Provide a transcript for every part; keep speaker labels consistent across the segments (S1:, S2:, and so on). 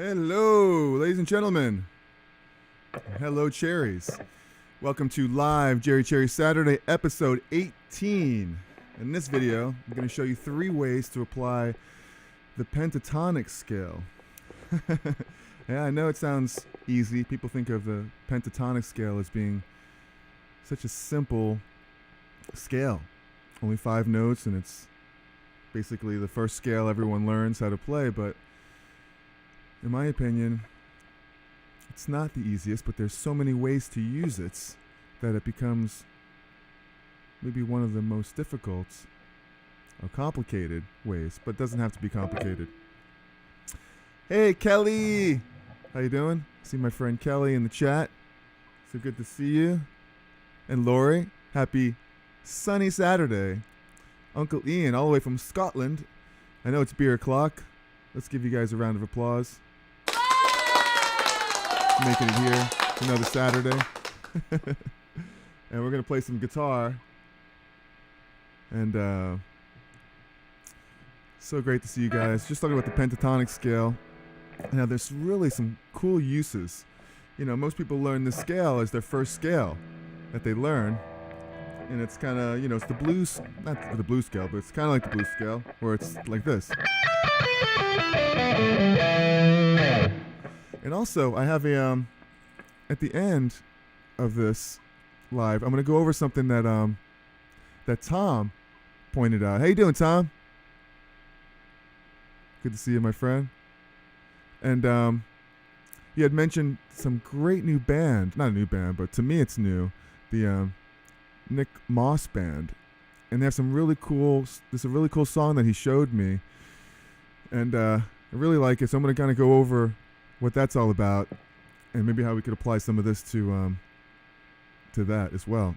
S1: Hello, ladies and gentlemen. Hello, Cherries. Welcome to live Cherry Saturday, episode 18. In this video, I'm going to show you 3 ways to apply the pentatonic scale. Yeah, I know it sounds easy. People think of the pentatonic scale as being such a simple scale. Only 5 notes, and it's basically the first scale everyone learns how to play, but in my opinion, it's not the easiest, but there's so many ways to use it that it becomes maybe one of the most difficult or complicated ways, but it doesn't have to be complicated. Hey, Kelly! How you doing? See my friend Kelly in the chat. So good to see you. And Lori, happy sunny Saturday. Uncle Ian, all the way from Scotland. I know it's beer o'clock. Let's give you guys a round of applause. Making it here. It's another Saturday. And we're going to play some guitar. And so great to see you guys. Just talking about the pentatonic scale. Now, there's really some cool uses. You know, most people learn this scale as their first scale that they learn. And it's kind of, you know, it's the blues, not the blues scale, but it's kind of like the blues scale, where it's like this. And also, I have a, at the end of this live, I'm going to go over something that, that Tom pointed out. How you doing, Tom? Good to see you, my friend. And you had mentioned some great new band, not a new band, but to me it's new, the Nick Moss band. And they have some really cool, there's a really cool song that he showed me. And I really like it, so I'm going to kind of go over what that's all about, and maybe how we could apply some of this to that as well.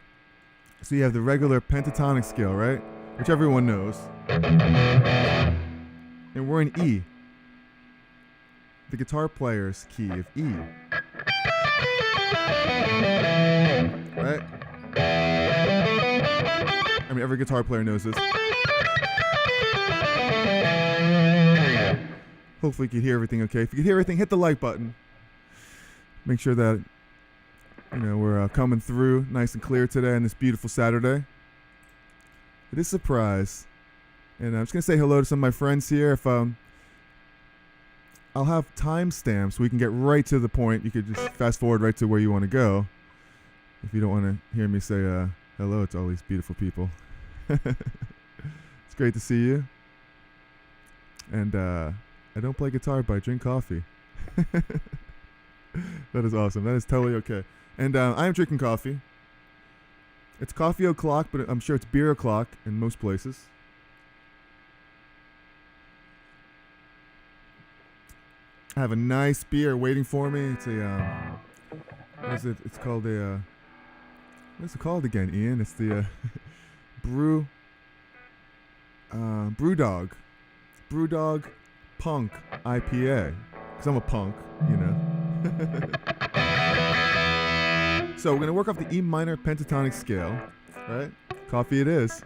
S1: So you have the regular pentatonic scale, right? Which everyone knows. And we're in E. The guitar player's key of E. Right? I mean, every guitar player knows this. Hopefully you can hear everything okay. If you can hear everything, hit the like button. Make sure that, you know, we're coming through nice and clear today on this beautiful Saturday. It is a surprise. And I'm just going to say hello to some of my friends here. If I'll have timestamps so we can get right to the point. You could just fast forward right to where you want to go. If you don't want to hear me say hello to all these beautiful people. It's great to see you. And I don't play guitar, but I drink coffee. That is awesome. That is totally okay. And I am drinking coffee. It's coffee o'clock, but I'm sure it's beer o'clock in most places. I have a nice beer waiting for me. It's a, what is it? It's called a, what's it called again, Ian? It's the Brewdog Punk IPA. Because I'm a punk, you know. So we're going to work off the E minor pentatonic scale, right? Coffee it is.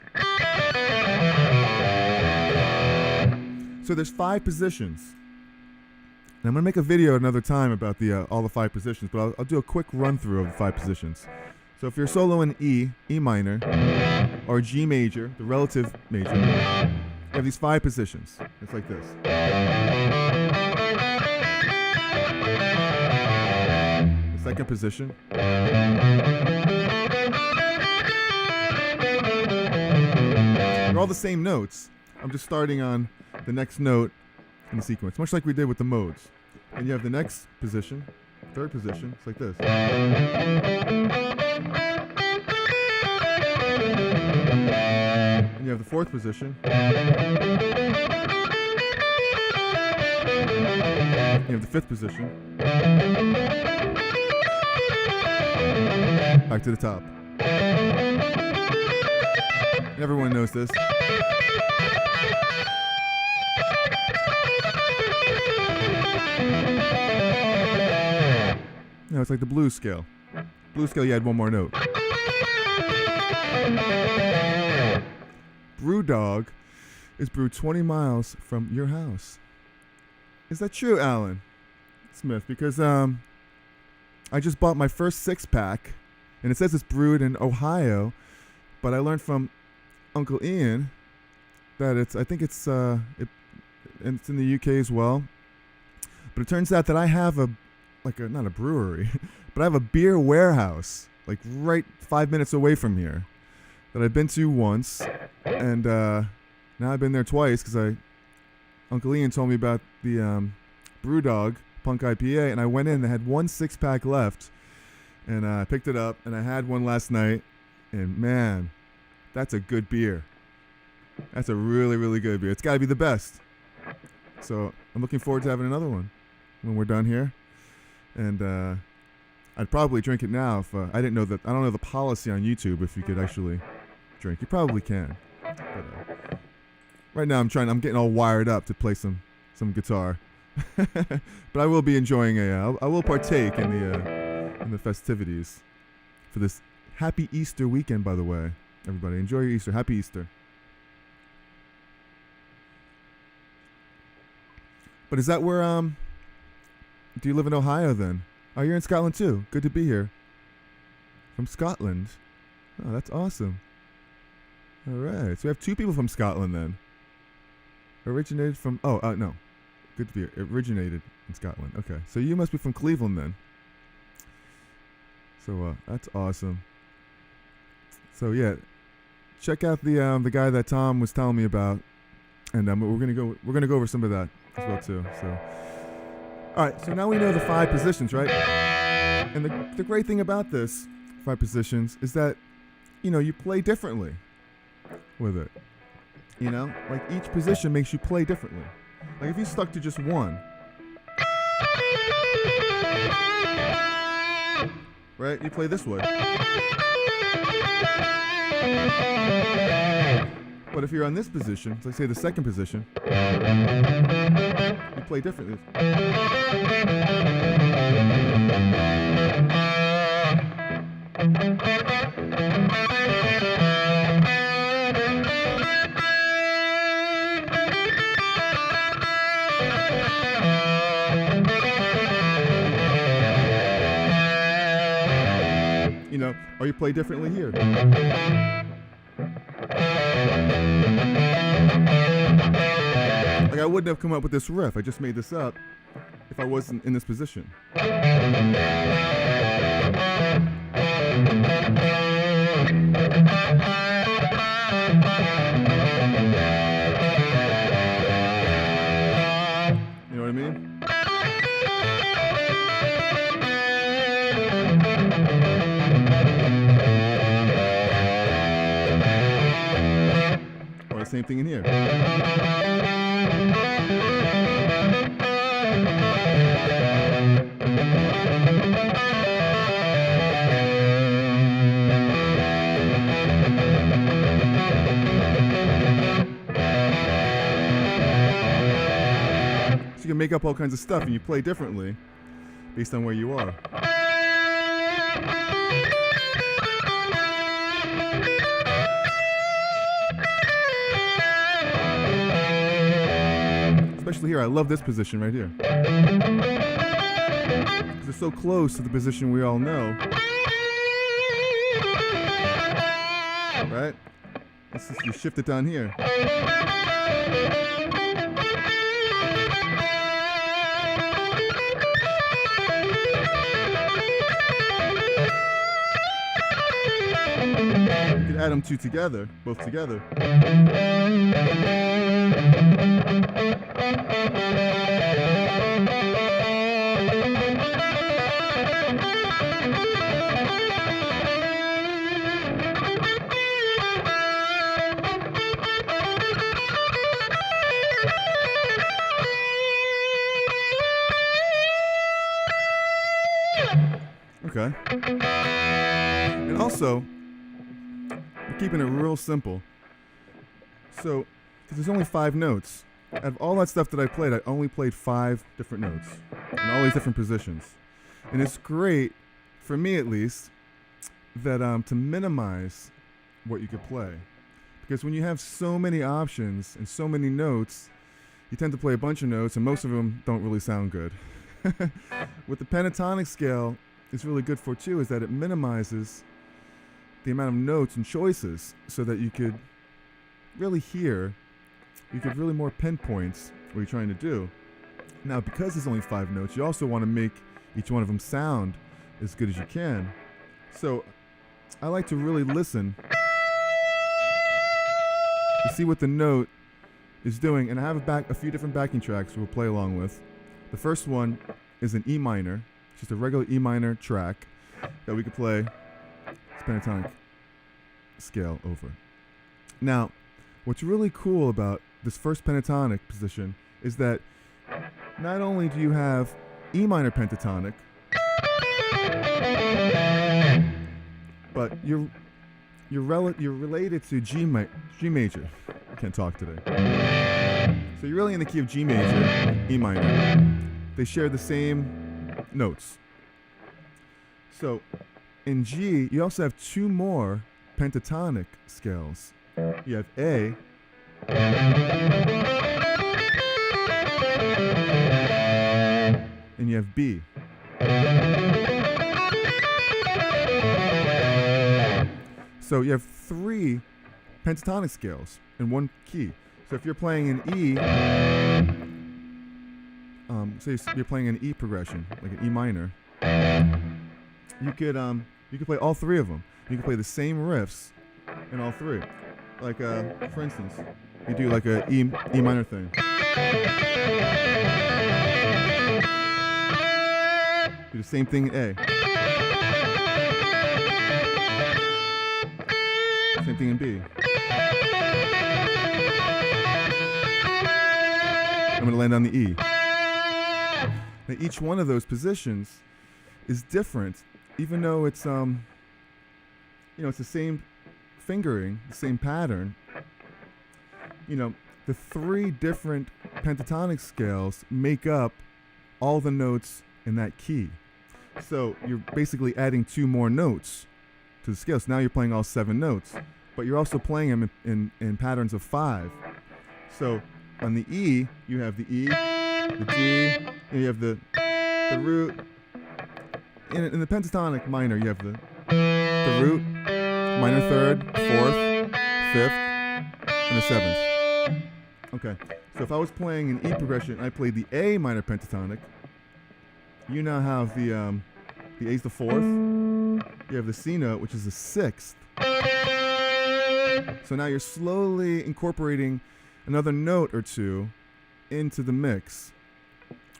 S1: So there's 5 positions. And I'm going to make a video another time about the all the 5 positions, but I'll do a quick run through of the 5 positions. So if you're solo in E minor, or G major, the relative major, you have these 5 positions. It's like this. The second position. They're all the same notes. I'm just starting on the next note in the sequence, much like we did with the modes. And you have the next position, third position, it's like this. And you have the fourth position. You have the fifth position. Back to the top. And everyone knows this. No, it's like the blues scale. Blues scale, you add one more note. Brewdog is brewed 20 miles from your house. Is that true, Alan? Smith, because I just bought my first 6-pack, and it says it's brewed in Ohio, but I learned from Uncle Ian that it's in the UK as well. But it turns out that I have not a brewery, but I have a beer warehouse like right 5 minutes away from here that I've been to once, and now I've been there twice because Uncle Ian told me about the Brewdog Punk IPA, and I went in. They had one 6-pack left, and I picked it up, and I had one last night, and man, that's a good beer. That's a really, really good beer. It's got to be the best. So I'm looking forward to having another one when we're done here, and I'd probably drink it now if I didn't know that. I don't know the policy on YouTube if you could actually drink. You probably can, but right now I'm getting all wired up to play some guitar. But I will be enjoying I will partake in the festivities for this happy Easter weekend, by the way. Everybody, enjoy your Easter. Happy Easter. But is that where do you live in Ohio then? Oh, you're in Scotland too. Good to be here. From Scotland. Oh, that's awesome. All right. So we have 2 people from Scotland then. Originated from no. Good to be here. Originated in Scotland. Okay. So you must be from Cleveland then. So that's awesome. So yeah, check out the guy that Tom was telling me about, and we're gonna go over some of that as well too. So, all right. So now we know the 5 positions, right? And the great thing about this 5 positions is that you play differently with it. Like each position makes you play differently. Like if you stuck to just one, right? You play this way. But if you're on this position, let's say the second position, you play differently. Or you play differently here. Like I wouldn't have come up with this riff. I just made this up if I wasn't in this position. You know what I mean? Or the same thing in here. So you can make up all kinds of stuff and you play differently based on where you are. Especially here, I love this position right here. Because it's so close to the position we all know. Right? Let's just shift it down here. You can add them together, both together. Okay. And also, we're keeping it real simple. So, because there's only 5 notes. Out of all that stuff that I played, I only played 5 different notes in all these different positions. And it's great, for me at least, that to minimize what you could play. Because when you have so many options and so many notes, you tend to play a bunch of notes, and most of them don't really sound good. What the pentatonic scale is really good for too is that it minimizes the amount of notes and choices so that you could really hear, you could really more pinpoint what you're trying to do. Now, because there's only 5 notes, you also want to make each one of them sound as good as you can. So I like to really listen to see what the note is doing, and I have a few different backing tracks we'll play along with. The first one is an E minor, just a regular E minor track that we could play this pentatonic scale over. Now, what's really cool about this first pentatonic position is that not only do you have E minor pentatonic, but you're related to G major. I can't talk today. So you're really in the key of G major, E minor. They share the same notes. So in G, you also have 2 more pentatonic scales. You have A, and you have B. So you have 3 pentatonic scales in one key. So if you're playing an E, say you're playing an E progression, like an E minor, you could play all 3 of them. You can play the same riffs in all 3. Like for instance, you do like a E minor thing. Do the same thing in A. Same thing in B. I'm going to land on the E. Now each one of those positions is different, even though it's it's the same fingering, the same pattern. The 3 different pentatonic scales make up all the notes in that key. So you're basically adding 2 more notes to the scale. So now you're playing all 7 notes, but you're also playing them in patterns of 5. So on the E, you have the E, the G, and you have the root. In the pentatonic minor, you have the root, minor 3rd, 4th, 5th, and the 7th. Okay, so if I was playing an E progression and I played the A minor pentatonic, you now have the A's the 4th, you have the C note, which is the 6th. So now you're slowly incorporating another note or 2 into the mix.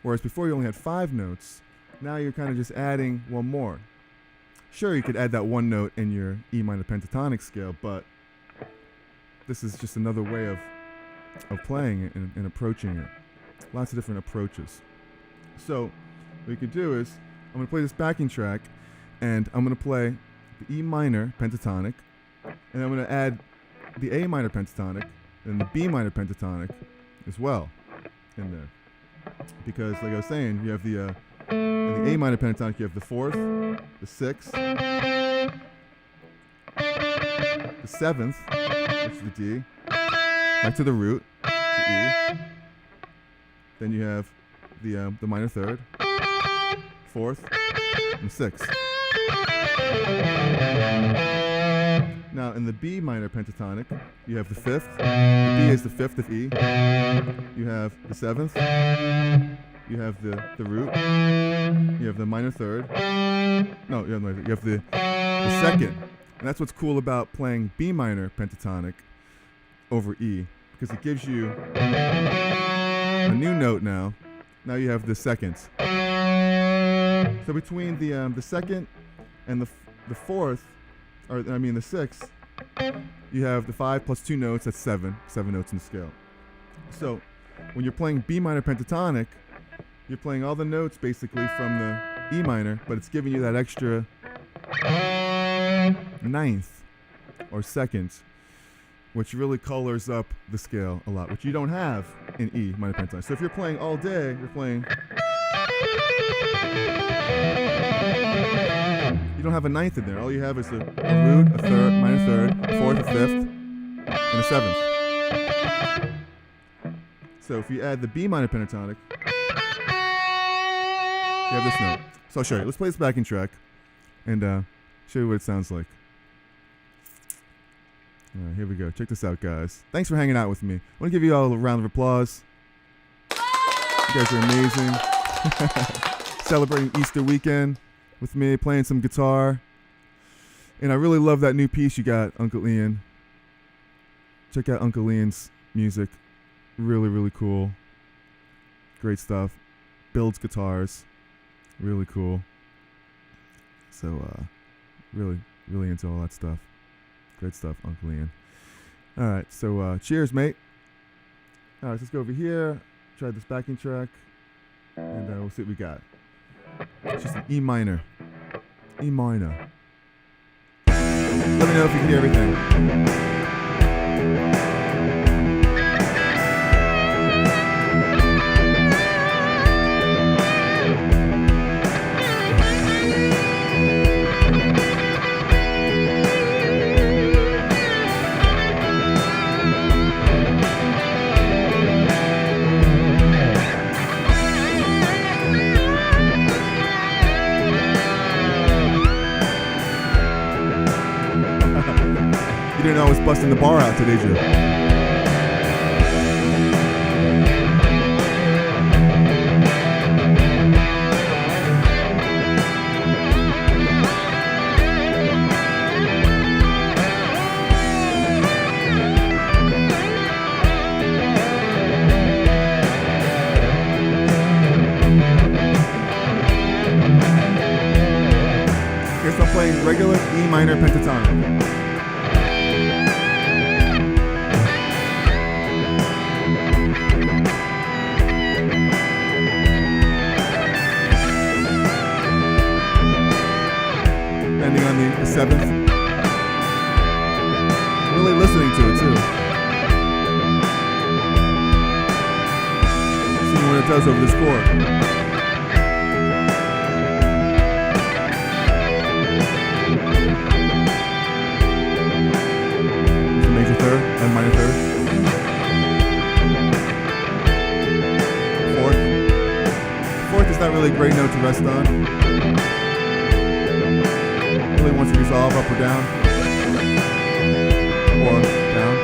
S1: Whereas before you only had 5 notes, now you're kind of just adding 1 more. Sure, you could add that 1 note in your E minor pentatonic scale, but this is just another way of playing it and approaching it. Lots of different approaches. So what you could do is, I'm going to play this backing track, and I'm going to play the E minor pentatonic, and I'm going to add the A minor pentatonic and the B minor pentatonic as well in there. Because, like I was saying, you have in the A minor pentatonic, you have the 4th, the 6th, the 7th, which is the D, back to the root, the E. Then you have the minor 3rd, 4th, and 6th. Now in the B minor pentatonic, you have the 5th. The B is the 5th of E. You have the 7th. You have the root. You have the minor 3rd. No, you have the 2nd. And that's what's cool about playing B minor pentatonic over E, because it gives you a new note now. Now you have the 2nd. So between the 2nd and the 4th, the 6th, you have the 5 plus 2 notes. That's 7 notes in the scale. So when you're playing B minor pentatonic, you're playing all the notes basically from the E minor, but it's giving you that extra 9th or 2nd, which really colors up the scale a lot, which you don't have in E minor pentatonic. So if you're playing all day, you're playing, you don't have a 9th in there. All you have is a root, a 3rd, minor 3rd, 4th, a 5th, and a 7th. So if you add the B minor pentatonic, You have this note. So I'll show you. Let's play this backing track and show you what it sounds like. All right, here we go. Check this out, guys. Thanks for hanging out with me. I want to give you all a round of applause. You guys are amazing. Celebrating Easter weekend with me, playing some guitar. And I really love that new piece you got, Uncle Ian. Check out Uncle Ian's music. Really, really cool. Great stuff. Builds guitars. Really cool. So, really, really into all that stuff. Great stuff, Uncle Ian. All right, so cheers, mate. All right, let's go over here. Try this backing track. And we'll see what we got. It's just an E minor. E minor. Let me know if you can hear everything. You didn't know I was busting the bar out today, Joe. Guess I'm playing regular E minor pentatonic. Ending on the 7th. Really listening to it too. Seeing what it does over this chord. It's a major third and minor third. Fourth is not really a great note to rest on. Wants to resolve up or down, or down.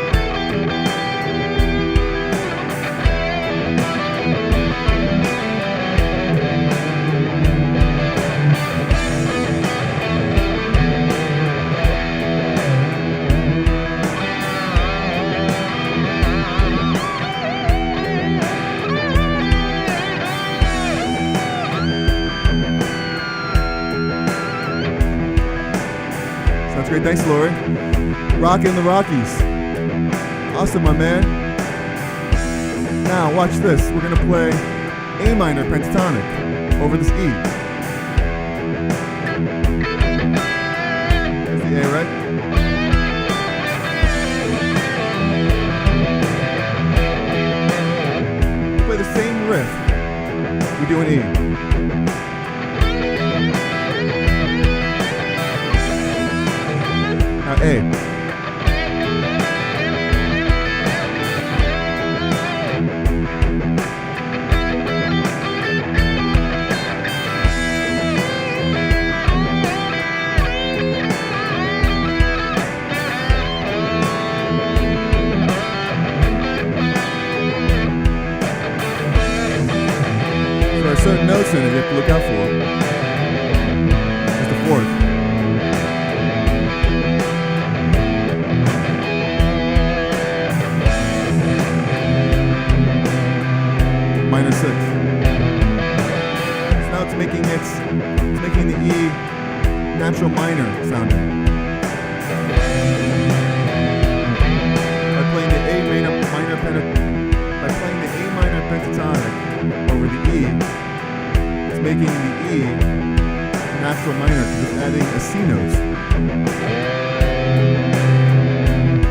S1: Great, thanks, Lori. Rockin' the Rockies. Awesome, my man. Now, watch this. We're gonna play A minor pentatonic over this E. That's the A, right? Play the same riff we do in E. A. There are certain notes in it you have to look out for. That's the 4th. Minor 6. So now it's making the E natural minor sounding. By playing the A minor pentatonic over the E, it's making the E natural minor because it's adding a C note,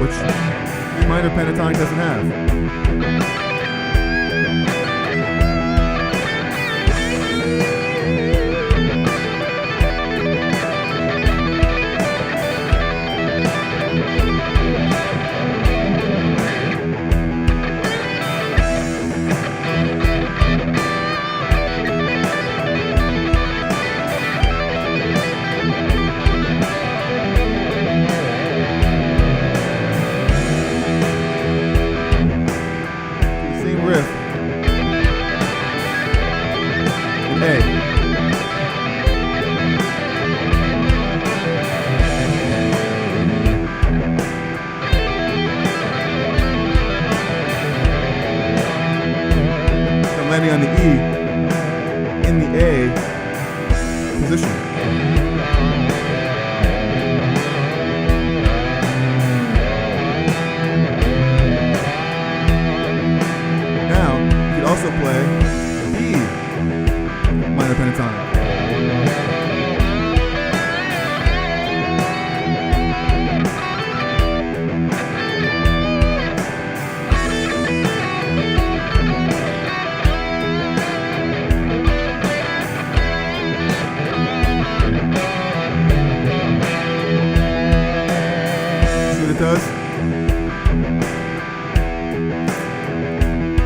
S1: which E minor pentatonic doesn't have. A. Landing on the E in the A position. Now, you could also play B minor pentatonic. Does.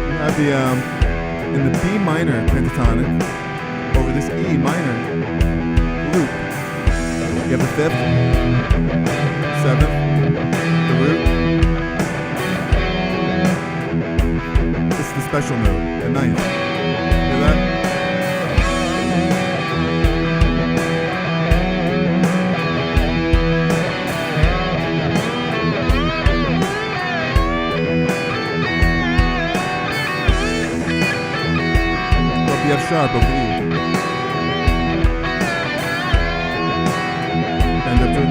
S1: You have the in the B minor pentatonic over this E minor loop. You have the 5th, 7th, the root. This is the special note, the 9th. Hear that? F sharp over the E. Bend up to it.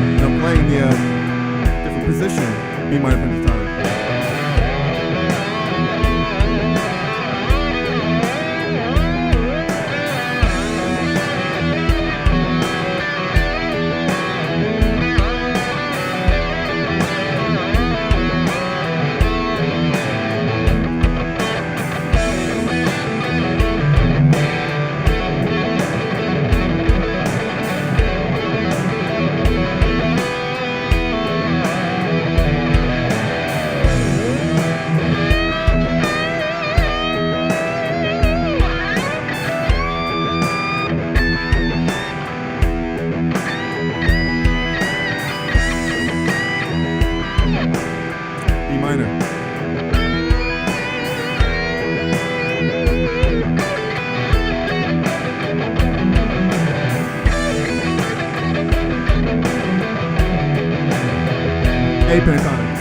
S1: And I'm playing the different position, B minor pentatonic. A pentatonic.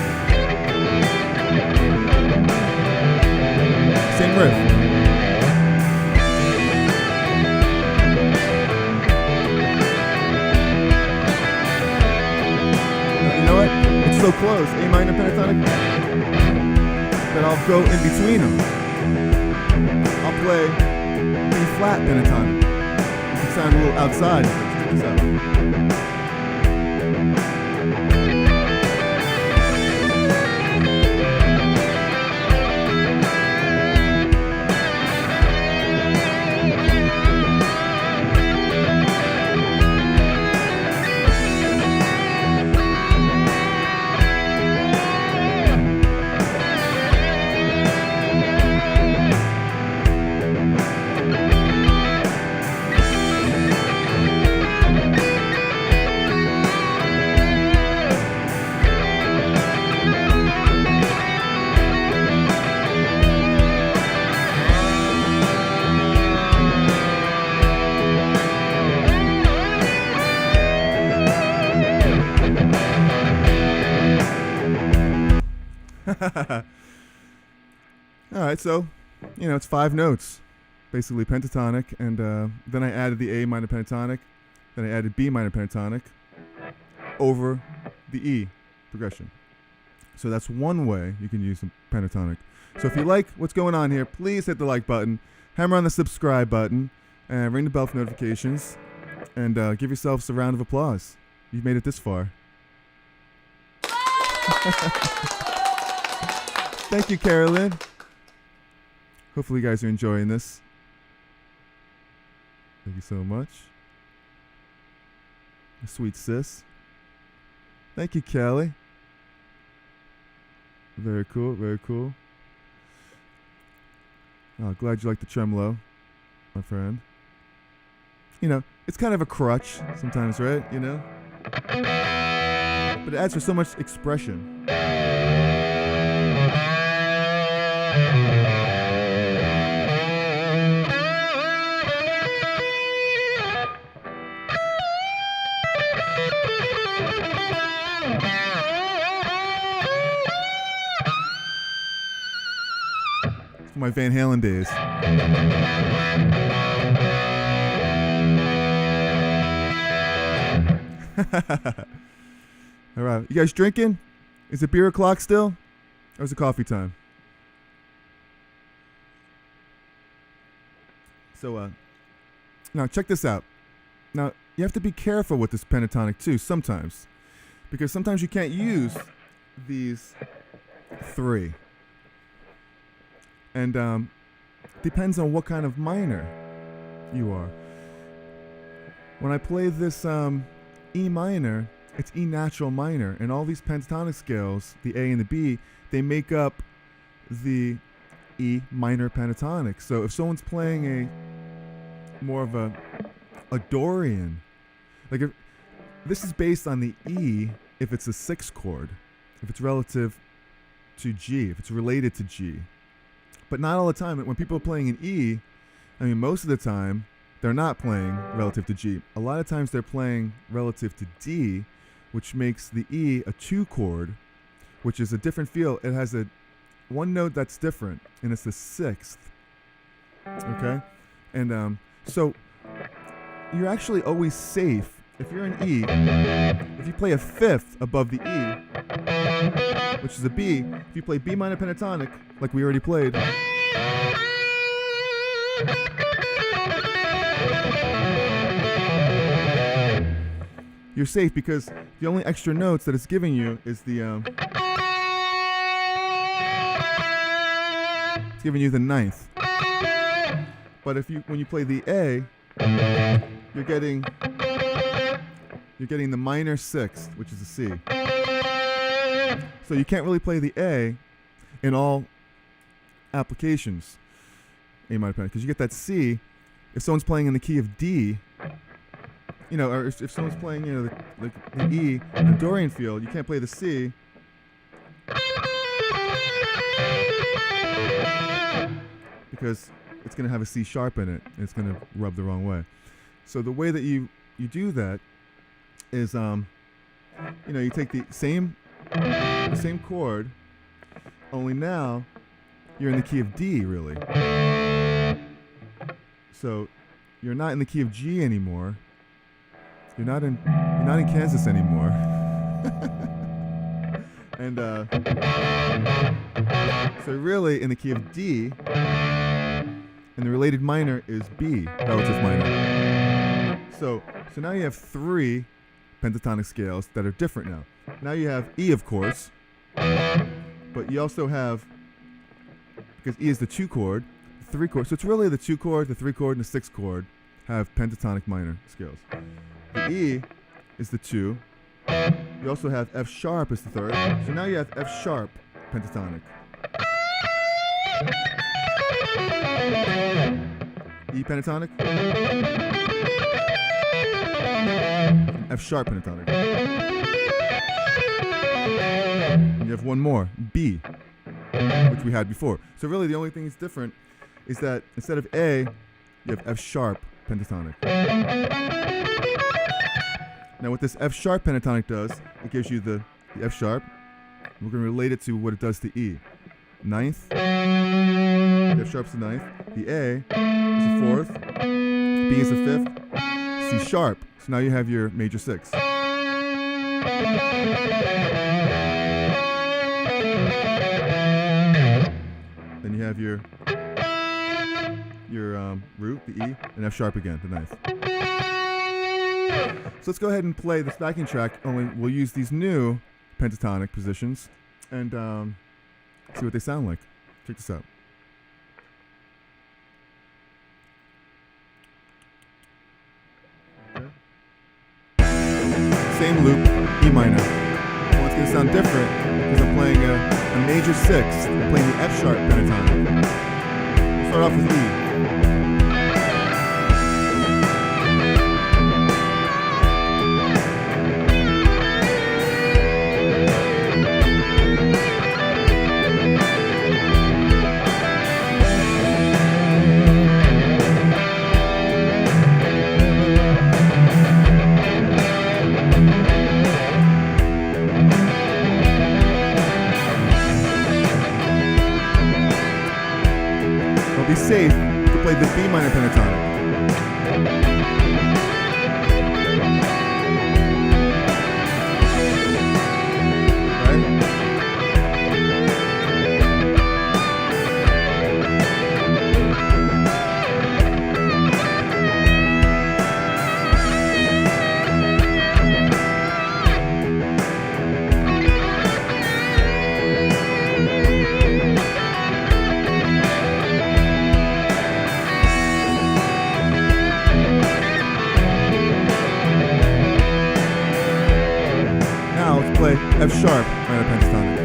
S1: Same riff. You know what? It's so close. A minor pentatonic that I'll go in between them. I'll play B flat pentatonic. You can sound a little outside. Check this out. Alright, so, you know, it's 5 notes, basically pentatonic, and then I added the A minor pentatonic, then I added B minor pentatonic over the E progression. So that's one way you can use some pentatonic. So if you like what's going on here, please hit the like button, hammer on the subscribe button, and ring the bell for notifications, and give yourselves a round of applause. You've made it this far. Thank you, Carolyn. Hopefully you guys are enjoying this. Thank you so much. Sweet sis. Thank you, Kelly. Very cool, very cool. Oh, glad you like the tremolo. my friend. You know, it's kind of a crutch sometimes, right? You know? But it adds for so much expression. My Van Halen days. All right, you guys drinking? Is it beer o'clock still, or is it coffee time? So, now check this out. Now you have to be careful with this pentatonic too sometimes, because sometimes you can't use these three. And depends on what kind of minor you are. When I play this E minor, it's E natural minor, and all these pentatonic scales, the A and the B, they make up the E minor pentatonic. So if someone's playing a more of a Dorian, like if this is based on the E, if it's a 6th chord, if it's relative to G, if it's related to G. But not all the time. When people are playing an E, I mean, most of the time, they're not playing relative to G. A lot of times they're playing relative to D, which makes the E a 2 chord, which is a different feel. It has one note that's different, and it's the 6th. Okay? And so you're actually always safe. If you're an E, if you play a 5th above the E, which is a B, if you play B minor pentatonic, like we already played, you're safe because the only extra notes that it's giving you is the it's giving you the 9th. But when you play the A, you're getting the minor 6th, which is a C. So you can't really play the A in all applications, A minor pentatonic, because you get that C. If someone's playing in the key of D, you know, or if someone's playing, you know, the E in the Dorian field, you can't play the C. Because it's going to have a C sharp in it, and it's going to rub the wrong way. So the way that you do that is, you know, you take the same chord, only now you're in the key of D, really. So you're not in the key of G anymore. You're not in Kansas anymore. And so really in the key of D, and the related minor is B, relative minor. So now you have 3 pentatonic scales that are different now. Now you have E, of course, but you also have, because E is the 2 chord, 3 chord. So it's really the 2 chord, the 3 chord, and the 6 chord have pentatonic minor scales. The E is the 2. You also have F sharp as the 3rd. So now you have F sharp pentatonic. E pentatonic. And F sharp pentatonic. And you have one more, B, which we had before. So really the only thing that's different is that instead of A, you have F sharp pentatonic. Now what this F sharp pentatonic does, it gives you the F sharp. We're going to relate it to what it does to E. 9th, the F sharp's the 9th, the A is the 4th, B is the 5th, C sharp. So now you have your major 6. Then you have your root, the E, and F sharp again, the 9th. So let's go ahead and play this backing track, only we'll use these new pentatonic positions and see what they sound like. Check this out. Okay. Same loop, E minor. Well, it's going to sound different because I'm playing a major 6. I'm playing the F sharp pentatonic. We'll start off with E. play the B minor pentatonic. Play F sharp minor pentatonic.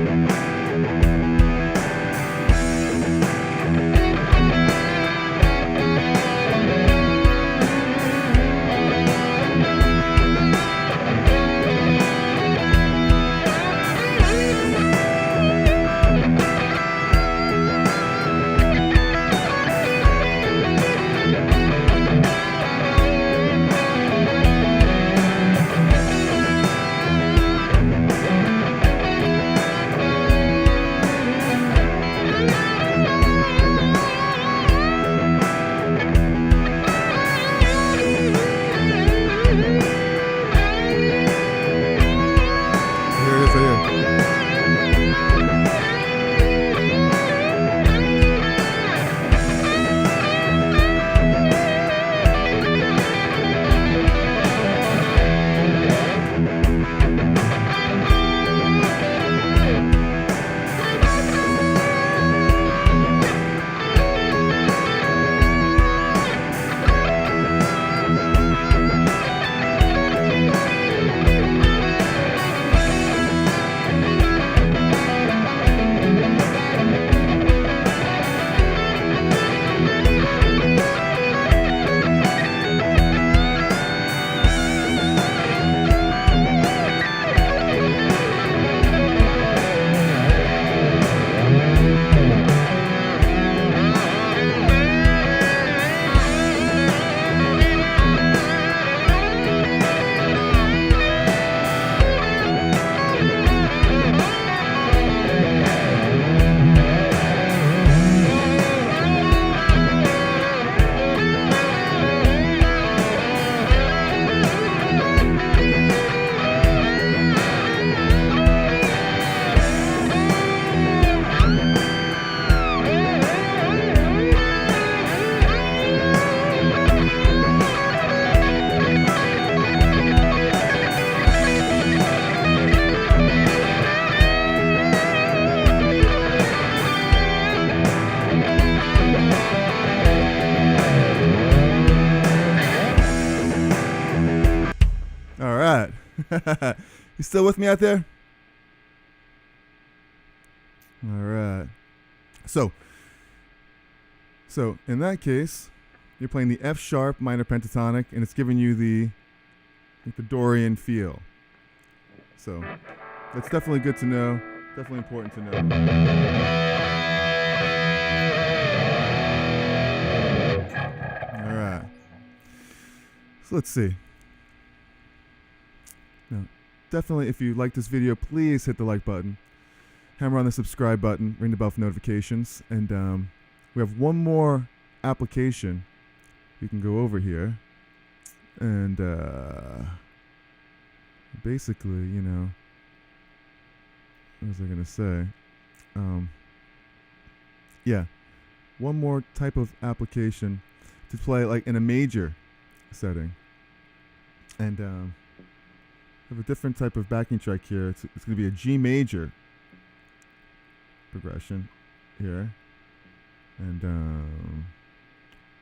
S1: You still with me out there? All right. So in that case, you're playing the F sharp minor pentatonic, and it's giving you the Dorian feel. So that's definitely good to know. Definitely important to know. All right. So let's see. Now, definitely, if you like this video, please hit the like button. Hammer on the subscribe button. Ring the bell for notifications. And we have one more application. You can go over here. And basically, you know, what was I going to say? Yeah, one more type of application to play like in a major setting. And I have a different type of backing track here. It's going to be a G major progression here. And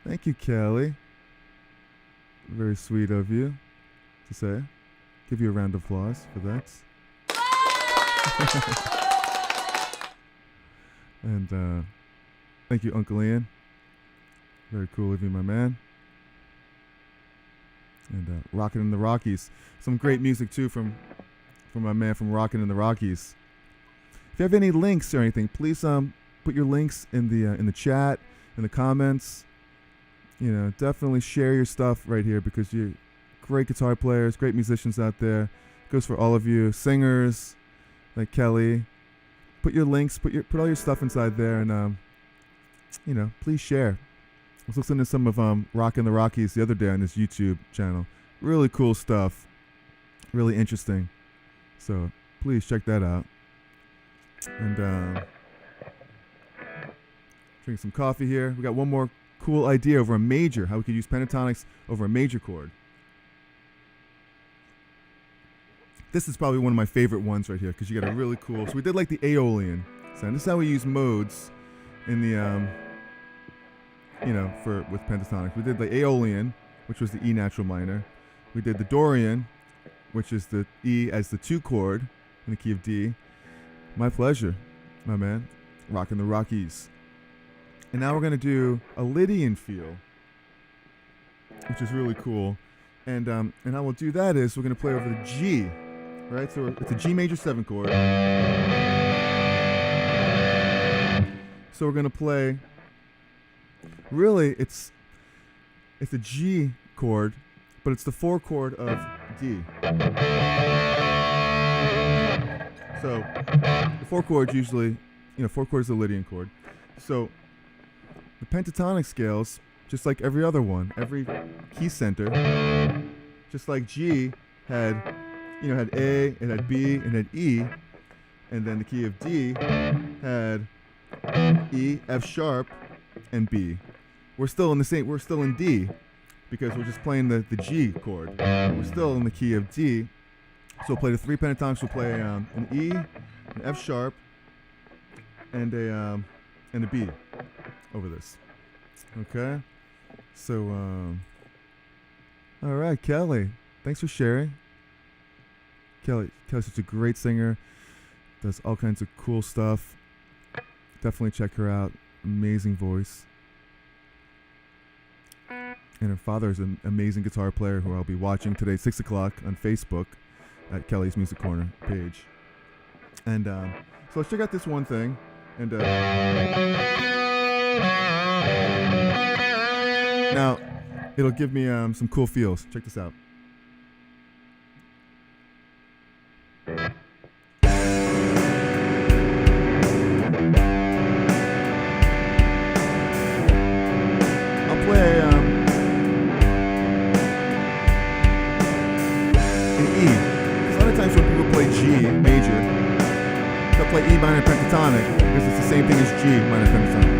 S1: thank you, Kelly. Very sweet of you to say. Give you a round of applause for that. And thank you, Uncle Ian. Very cool of you, my man. And Rockin' in the Rockies. Some great music too from my man from Rockin' in the Rockies. If you have any links or anything, please put your links in the chat, in the comments. You know, definitely share your stuff right here because you're great guitar players, great musicians out there. Goes for all of you singers like Kelly. Put your links, put all your stuff inside there, and you know, please share. was listening to some of Rockin' the Rockies the other day on his YouTube channel. Really cool stuff. Really interesting. So please check that out. And drink some coffee here. We got one more cool idea over a major. How we could use pentatonics over a major chord. This is probably one of my favorite ones right here because you got a really cool. So we did like the Aeolian sound. This is how we use modes in the with pentatonic. We did the Aeolian, which was the E natural minor. We did the Dorian, which is the E as the 2 chord in the key of D. My pleasure, my man. Rockin' the Rockies. And now we're gonna do a Lydian feel, which is really cool. And how we'll do that is we're gonna play over the G. Right, so it's a G major 7 chord. So we're gonna play. Really, it's a G chord, but it's the 4 chord of D. So the 4 chords usually, 4 chords is the Lydian chord. So the pentatonic scales, just like every other one, every key center, just like G had A, it had B, it had E, and then the key of D had E, F sharp, and B. We're still in D, because we're just playing the G chord. We're still in the key of D, so we'll play the 3 pentatonics. We'll play an E, an F sharp, and a B over this. Okay, so all right, Kelly, thanks for sharing. Kelly's such a great singer, does all kinds of cool stuff. Definitely check her out. Amazing voice. And her father is an amazing guitar player who I'll be watching today at 6 o'clock on Facebook at Kelly's Music Corner page. And so let's check out this one thing. And now it'll give me some cool feels. Check this out. I'll play an E. A lot of times when people play G major, they'll play E minor pentatonic because it's the same thing as G minor pentatonic.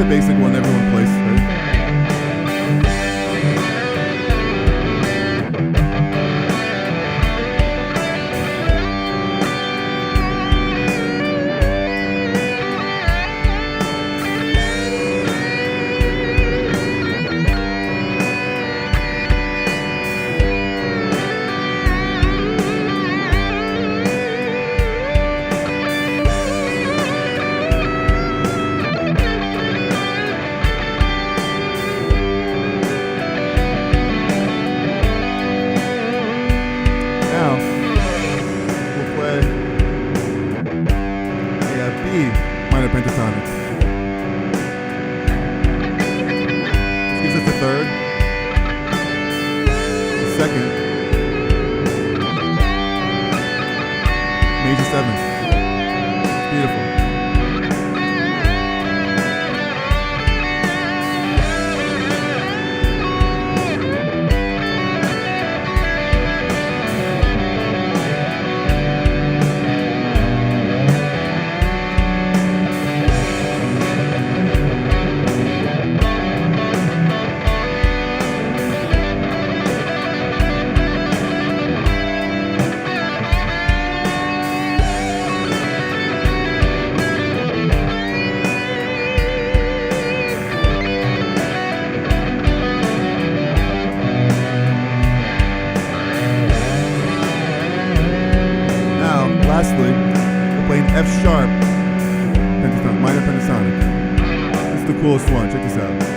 S1: Basic one everyone plays, right? Pentatonic. This gives us the 3rd, the 2nd, major 7th. It's beautiful. sharp minor pentatonic. This is the coolest one. Check this out.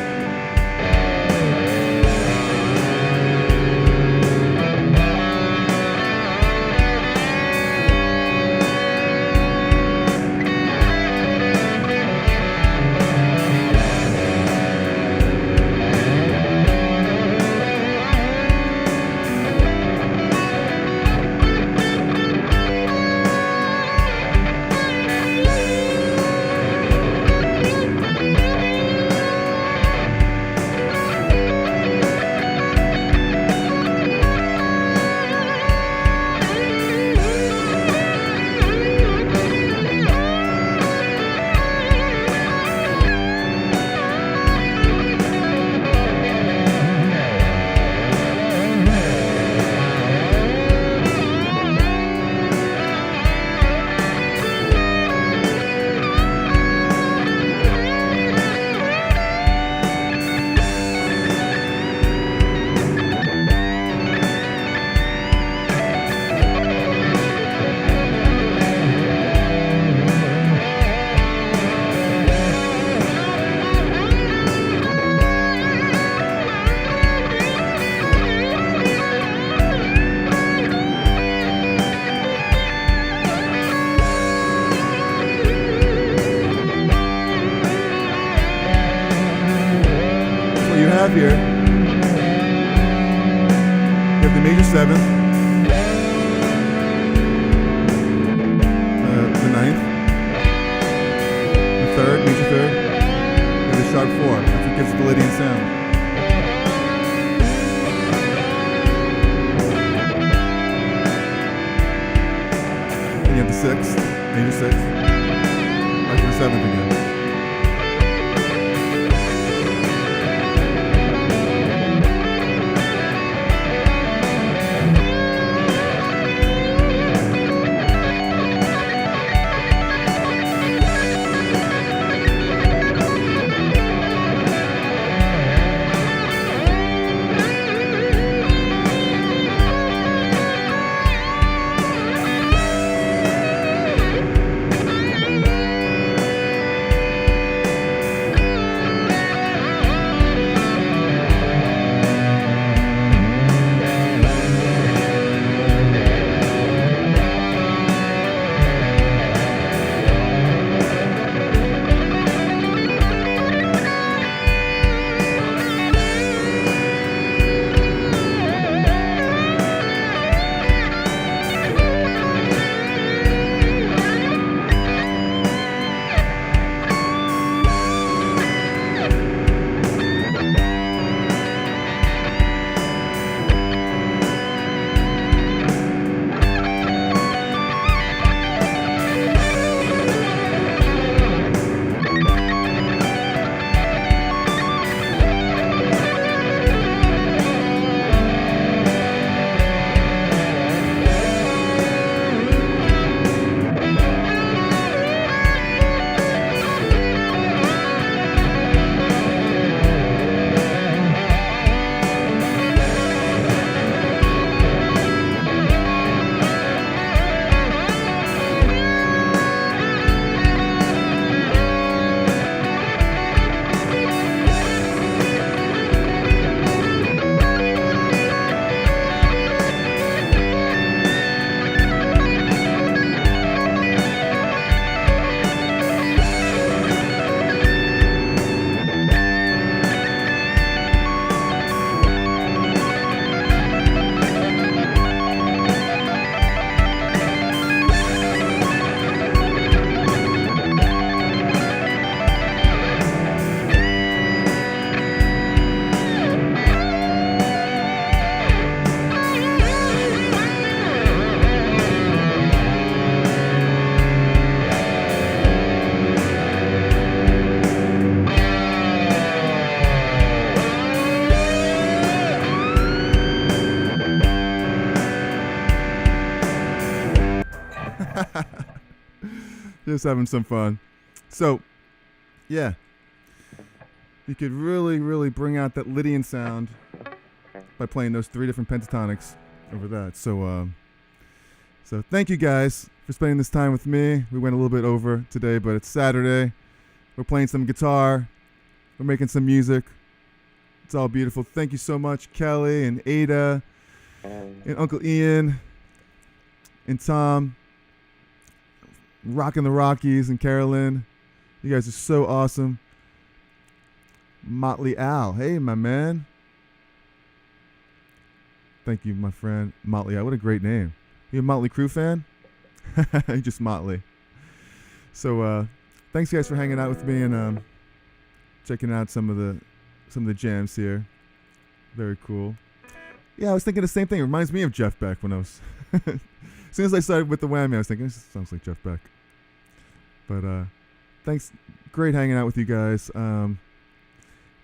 S1: Here. You have the major seventh, the ninth, the third, major third, and the sharp four. That's what gives it the Lydian sound. And you have the sixth, major sixth, back to the seventh again.
S2: Just having some fun. So, yeah. You could really, really bring out that Lydian sound by playing those three different pentatonics over that. So So thank you guys for spending this time with me. We went a little bit over today, but it's Saturday. We're playing some guitar. We're making some music. It's all beautiful. Thank you so much, Kelly and Ada and Uncle Ian and Tom, rocking the Rockies, and Carolyn. You guys are so awesome. Motley Al. Hey, my man. Thank you, my friend. Motley Al. What a great name. You a Motley Crue fan? Just Motley. So thanks guys for hanging out with me and checking out some of the jams here. Very cool. Yeah, I was thinking the same thing. It reminds me of Jeff Beck when I was as soon as I started with the whammy, I was thinking, this sounds like Jeff Beck. But thanks. Great hanging out with you guys. You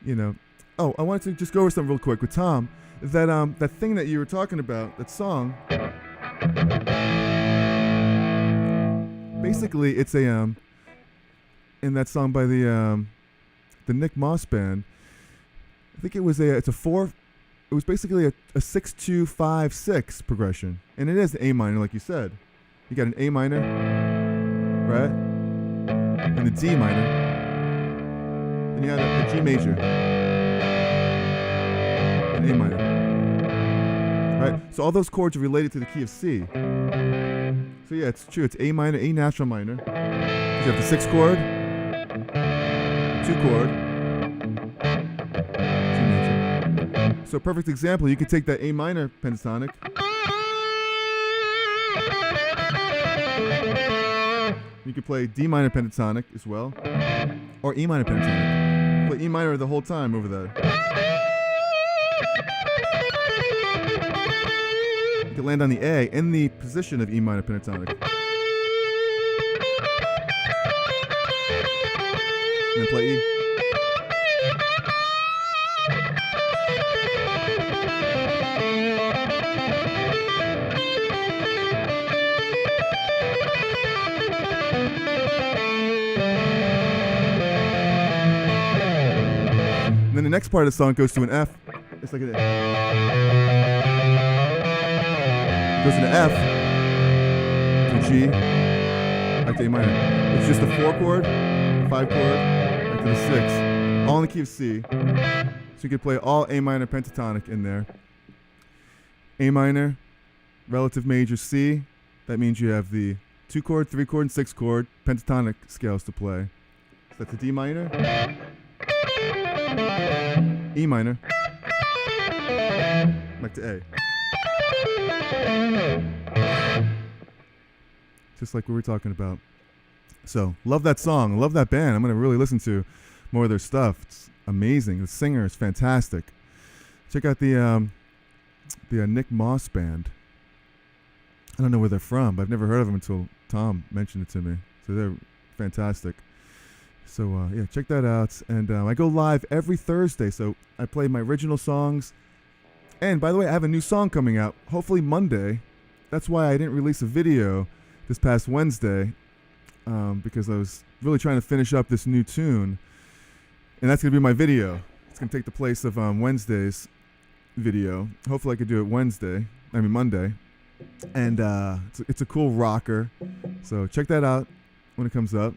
S2: know. Oh, I wanted to just go over something real quick with Tom. That thing that you were talking about, that song. Basically, it's a in that song by the Nick Moss band. I think it's a 4. It was basically a 6-2-5-6 progression, and it is A minor, like you said. You got an A minor, right, and the D minor, and you had a G major, and A minor, right. So all those chords are related to the key of C. So yeah, it's true. It's A minor, A natural minor. You have the 6 chord, 2 chord, G major. So perfect example, you could take that A minor pentatonic. You could play D minor pentatonic as well, or E minor pentatonic. Play E minor the whole time over that. You could land on the A in the position of E minor pentatonic. And then play E. And then the next part of the song goes to an F. It's like an F. Goes to an F, to a G, back to A minor. It's just a 4 chord, 5 chord, back to the 6, all in the key of C. So you could play all A minor pentatonic in there. A minor, relative major C. That means you have the 2 chord, 3 chord, and 6 chord pentatonic scales to play. So that's a D minor, E minor, back to A. Just like we were talking about. So, love that song. Love that band. I'm going to really listen to more of their stuff. It's amazing. The singer is fantastic. Check out the Nick Moss band. I don't know where they're from, but I've never heard of them until Tom mentioned it to me. So, they're fantastic. So, yeah, check that out. And I go live every Thursday. So, I play my original songs. And by the way, I have a new song coming out, hopefully Monday. That's why I didn't release a video this past Wednesday, because I was really trying to finish up this new tune. And that's going to be my video. It's going to take the place of Wednesday's video. Hopefully I could do it Monday. And it's a cool rocker. So check that out when it comes up.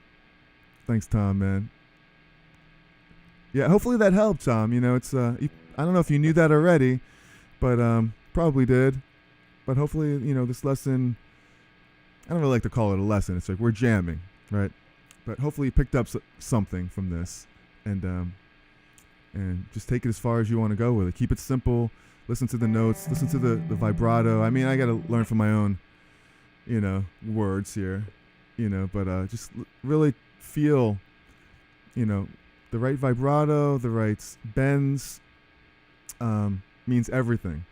S2: Thanks, Tom, man. Yeah, hopefully that helped, Tom. You know, it's I don't know if you knew that already, but probably did. But hopefully, you know, this lesson, I don't really like to call it a lesson. It's like we're jamming, right? But hopefully you picked up something from this, and just take it as far as you want to go with it. Keep it simple. Listen to the notes. Listen to the vibrato. I mean, I got to learn from my own, you know, words here, you know. But just really feel, you know, the right vibrato, the right bends, means everything,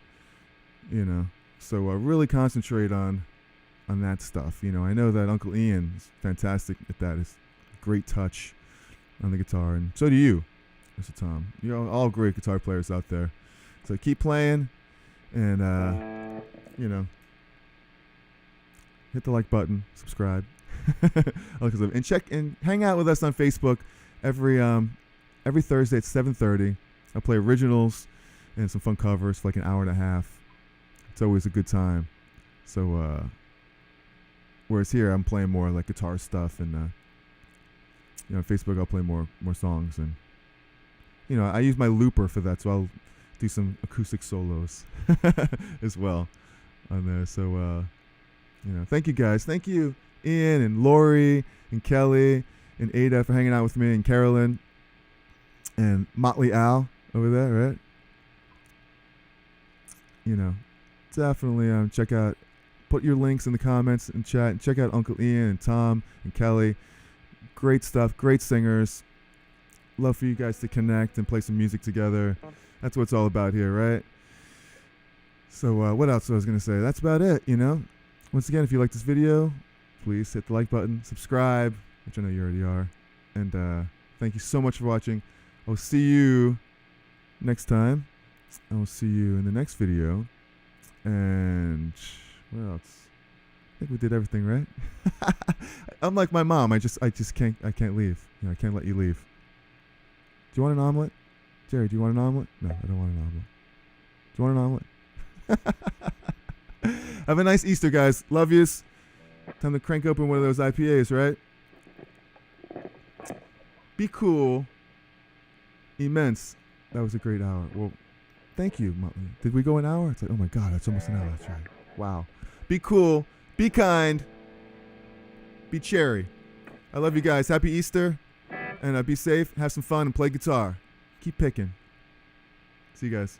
S2: you know. So really concentrate on that stuff. You know, I know that Uncle Ian is fantastic at that. It's great touch on the guitar, and so do you, Mr. Tom. You're all great guitar players out there. So keep playing, and you know, hit the like button, subscribe, and check and hang out with us on Facebook every Thursday at 7:30. I play originals and some fun covers for like an hour and a half. It's always a good time. So Whereas here, I'm playing more like guitar stuff, and on Facebook, I'll play more songs, and I use my looper for that, so I'll do some acoustic solos as well on there. So thank you guys, thank you Ian and Lori and Kelly and Ada for hanging out with me, and Carolyn and Motley Al over there, right? Definitely check out. Put your links in the comments and chat. And check out Uncle Ian and Tom and Kelly. Great stuff. Great singers. Love for you guys to connect and play some music together. That's what it's all about here, right? So what else I was going to say? That's about it, Once again, if you like this video, please hit the like button. Subscribe, which I know you already are. And thank you so much for watching. I'll see you next time. I will see you in the next video. And what else? I think we did everything, right? Unlike my mom, I just can't leave. I can't let you leave. Do you want an omelet? Jerry, do you want an omelet? No, I don't want an omelet. Do you want an omelet? Have a nice Easter, guys. Love yous. Time to crank open one of those IPAs, right? Be cool. Immense. That was a great hour. Well, thank you, Motley. Did we go an hour? It's like, oh my God, that's almost an hour. That's right. Wow. Be cool. Be kind. Be cherry. I love you guys. Happy Easter. And be safe. Have some fun and play guitar. Keep picking. See you guys.